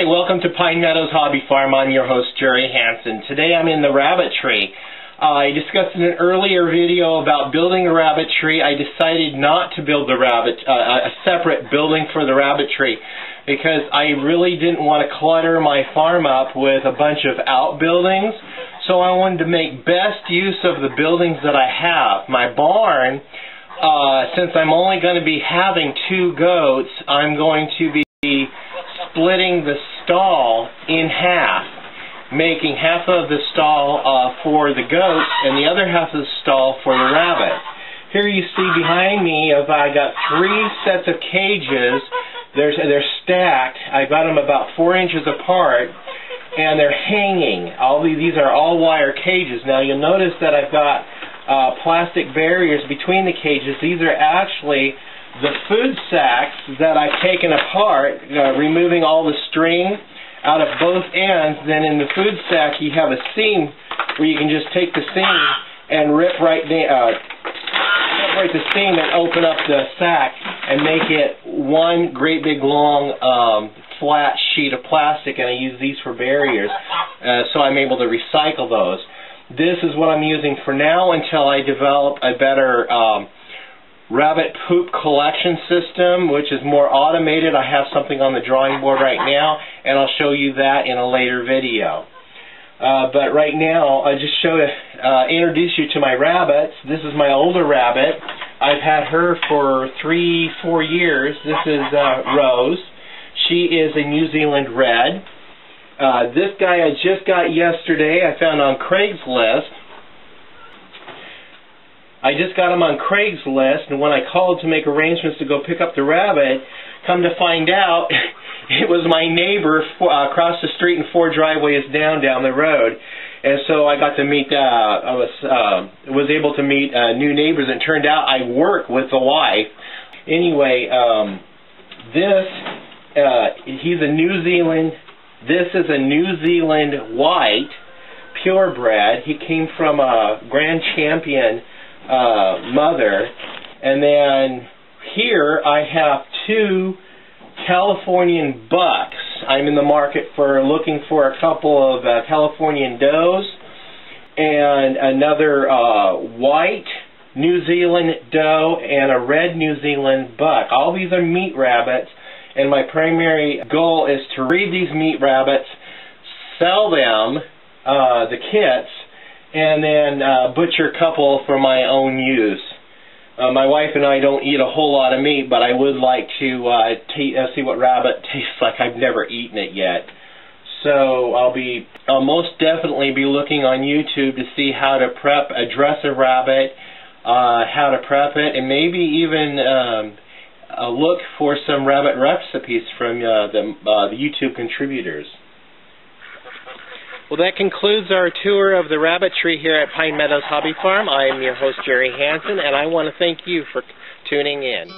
Hi, welcome to Pine Meadows Hobby Farm. I'm your host, Jerry Hansen. Today I'm in the Rabbitry. I discussed in an earlier video about building a Rabbitry. I decided not to build a separate building for the Rabbitry because I really didn't want to clutter my farm up with a bunch of outbuildings. So I wanted to make best use of the buildings that I have. My barn, since I'm only going to be having 2 goats, I'm going to be splitting the stall in half, making half of the stall for the goats and the other half of the stall for the rabbit. Here you see behind me, I got 3 sets of cages. They're stacked. I got them about 4 inches apart, and they're hanging. These are all wire cages. Now you'll notice that I've got plastic barriers between the cages. These are actually the food sacks that I've taken apart, removing all the string out of both ends. Then in the food sack you have a seam where you can just take the seam and rip right the seam and open up the sack and make it one great big long flat sheet of plastic, and I use these for barriers, so I'm able to recycle those. This is what I'm using for now until I develop a better rabbit poop collection system, which is more automated. I have something on the drawing board right now, and I'll show you that in a later video. But right now, I just introduce you to my rabbits. This is my older rabbit. I've had her for 3-4 years. This is Rose. She is a New Zealand Red. This guy I just got yesterday. I found on Craigslist. I just got him on Craigslist, and when I called to make arrangements to go pick up the rabbit, come to find out, it was my neighbor across the street and 4 driveways down the road. And so I got to meet, was able to meet new neighbors, and it turned out I work with the wife. Anyway, he's a New Zealand, this is a New Zealand white, purebred. He came from a Grand Champion mother. And then here I have 2 Californian bucks. I'm in the market for looking for a couple of Californian does and another white New Zealand doe and a red New Zealand buck. All these are meat rabbits, and my primary goal is to breed these meat rabbits, sell them, the kits, and then butcher a couple for my own use. My wife and I don't eat a whole lot of meat, but I would like to see what rabbit tastes like. I've never eaten it yet. So I'll most definitely be looking on YouTube to see how to dress a rabbit, how to prep it, and maybe even look for some rabbit recipes from the YouTube contributors. Well, that concludes our tour of the Rabbitry here at Pine Meadows Hobby Farm. I am your host, Jerry Hansen, and I want to thank you for tuning in.